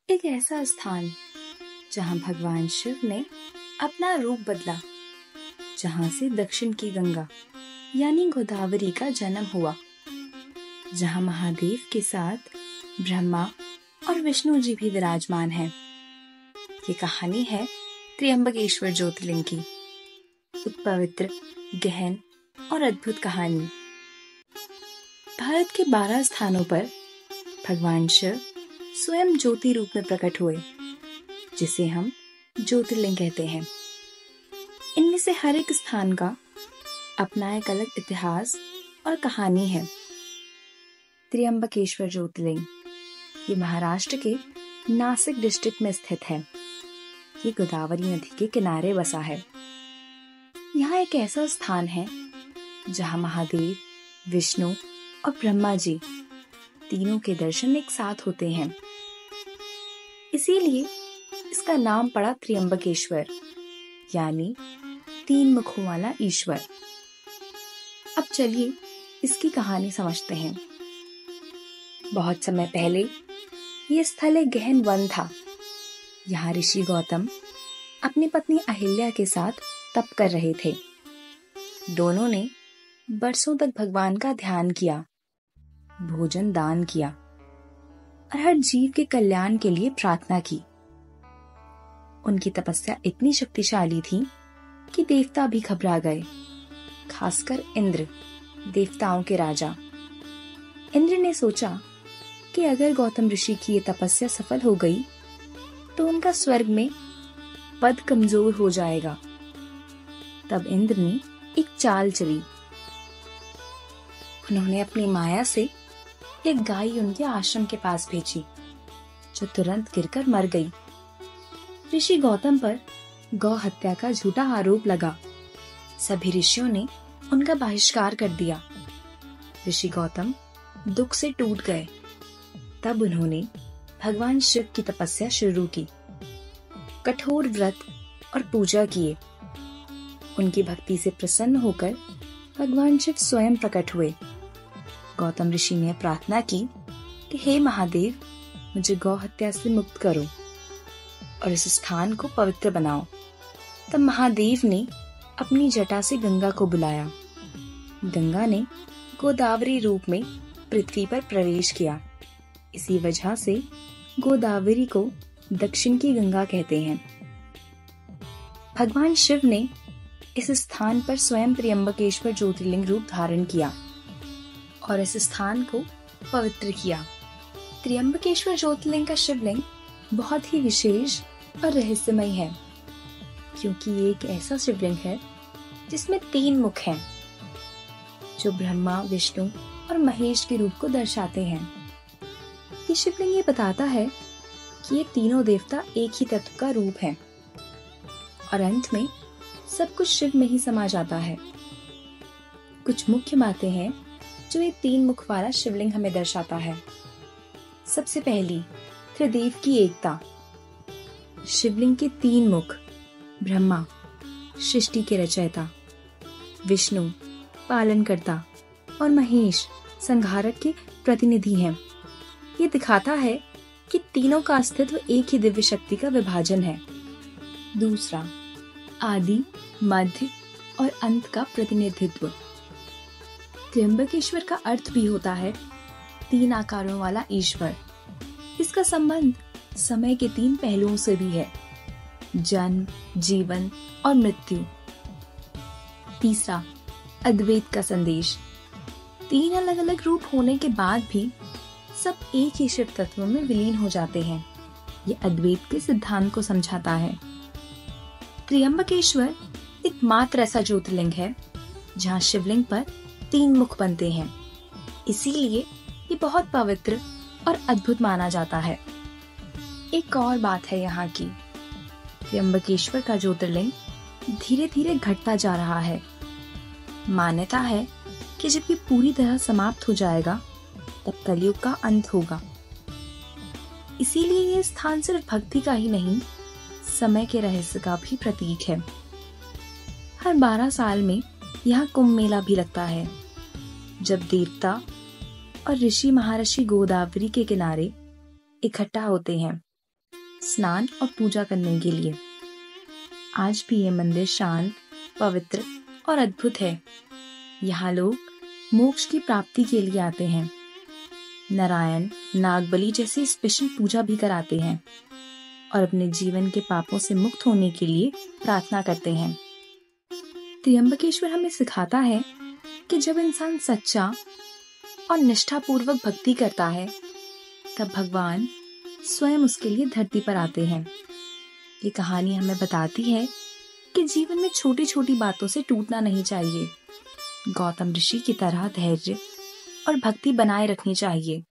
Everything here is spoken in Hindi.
एक ऐसा स्थान जहाँ भगवान शिव ने अपना रूप बदला, जहाँ से दक्षिण की गंगा यानी गोदावरी का जन्म हुआ, जहाँ महादेव के साथ ब्रह्मा और विष्णु जी भी विराजमान हैं। ये कहानी है त्र्यंबकेश्वर ज्योतिर्लिंग की, एक पवित्र, गहन और अद्भुत कहानी। भारत के 12 स्थानों पर भगवान शिव स्वयं ज्योति रूप में प्रकट हुए, जिसे हम ज्योतिर्लिंग कहते हैं। इनमें से हर एक स्थान का अपना एक अलग इतिहास और कहानी है। त्र्यंबकेश्वर ज्योतिर्लिंग ये महाराष्ट्र के नासिक डिस्ट्रिक्ट में स्थित है। ये गोदावरी नदी के किनारे बसा है। यहाँ एक ऐसा स्थान है जहाँ महादेव, विष्णु और ब्रह्मा जी तीनों के दर्शन एक साथ होते हैं। इसीलिए इसका नाम पड़ा त्र्यंबकेश्वर, यानी 3 मुखों वाला ईश्वर। अब चलिए इसकी कहानी समझते हैं। बहुत समय पहले ये स्थल एक गहन वन था। यहाँ ऋषि गौतम अपनी पत्नी अहिल्या के साथ तप कर रहे थे। दोनों ने बरसों तक भगवान का ध्यान किया, भोजन दान किया और हर जीव के कल्याण के लिए प्रार्थना की। उनकी तपस्या इतनी शक्तिशाली थी कि देवता भी घबरा गए, खासकर इंद्र, देवताओं के राजा। इंद्र ने सोचा कि अगर गौतम ऋषि की ये तपस्या सफल हो गई तो उनका स्वर्ग में पद कमजोर हो जाएगा। तब इंद्र ने एक चाल चली। उन्होंने अपनी माया से एक गाय उनके आश्रम के पास भेजी, जो तुरंत गिरकर मर गई। ऋषि गौतम पर गौ हत्या का झूठा आरोप लगा। सभी ऋषियों ने उनका बहिष्कार कर दिया। ऋषि गौतम दुख से टूट गए। तब उन्होंने भगवान शिव की तपस्या शुरू की, कठोर व्रत और पूजा किए। उनकी भक्ति से प्रसन्न होकर भगवान शिव स्वयं प्रकट हुए। गौतम ऋषि ने प्रार्थना की कि हे महादेव, मुझे गौ हत्या से मुक्त करो और इस स्थान को पवित्र बनाओ। तब महादेव ने अपनी जटा से गंगा को बुलाया। गंगा ने गोदावरी रूप में पृथ्वी पर प्रवेश किया। इसी वजह से गोदावरी को दक्षिण की गंगा कहते हैं। भगवान शिव ने इस स्थान पर स्वयं त्र्यंबकेश्वर ज्योतिर्लिंग रूप धारण किया और इस स्थान को पवित्र किया। त्र्यंबकेश्वर ज्योतिर्लिंग का शिवलिंग बहुत ही विशेष और रहस्यमय है, क्योंकि ये एक ऐसा शिवलिंग है जिसमें 3 मुख हैं, जो ब्रह्मा, विष्णु और महेश के रूप को दर्शाते हैं। ये शिवलिंग ये बताता है कि ये तीनों देवता एक ही तत्व का रूप हैं और अंत में सब कुछ शिव में ही समा जाता है। कुछ मुख्य बातें हैं जो ये 3 मुख वाला शिवलिंग हमें दर्शाता है। सबसे पहली, त्रिदेव की एकता। शिवलिंग के 3 मुख, ब्रह्मा सृष्टि के रचयिता, विष्णु पालनकर्ता और महेश संहारक के प्रतिनिधि हैं। ये दिखाता है कि तीनों का अस्तित्व एक ही दिव्य शक्ति का विभाजन है। दूसरा, आदि, मध्य और अंत का प्रतिनिधित्व। त्र्यंबकेश्वर का अर्थ भी होता है 3 आकारों वाला ईश्वर। इसका संबंध समय के 3 पहलुओं से भी है, जन्म, जीवन और मृत्यु। तीसरा, अद्वैत का संदेश। 3 अलग अलग रूप होने के बाद भी सब एक ही शिव तत्व में विलीन हो जाते हैं। ये अद्वैत के सिद्धांत को समझाता है। त्र्यंबकेश्वर एकमात्र ऐसा ज्योतिर्लिंग है जहाँ शिवलिंग पर 3 मुख बनते हैं। इसीलिए ये बहुत पवित्र और अद्भुत माना जाता है। एक और बात है यहाँ की, त्र्यंबकेश्वर का ज्योतिर्लिंग धीरे धीरे घटता जा रहा है। मान्यता है कि जब ये पूरी तरह समाप्त हो जाएगा तब कलयुग का अंत होगा। इसीलिए ये स्थान सिर्फ भक्ति का ही नहीं, समय के रहस्य का भी प्रतीक है। हर 12 साल में यहाँ कुंभ मेला भी लगता है, जब देवता और ऋषि महर्षि गोदावरी के किनारे इकट्ठा होते हैं। स्नान और पूजा करने के लिए। आज भी ये मंदिर शांत, पवित्र और अद्भुत है। यहाँ लोग मोक्ष की प्राप्ति के लिए आते हैं। नारायण, नागबलि जैसी स्पेशल पूजा भी कराते हैं और अपने जीवन के पापों से मुक्त होने के लिए प्रार्थना करते हैं। त्र्यंबकेश्वर हमें सिखाता है कि जब इंसान सच्चा और निष्ठापूर्वक भक्ति करता है, तब भगवान स्वयं उसके लिए धरती पर आते हैं। ये कहानी हमें बताती है कि जीवन में छोटी छोटी बातों से टूटना नहीं चाहिए। गौतम ऋषि की तरह धैर्य और भक्ति बनाए रखनी चाहिए।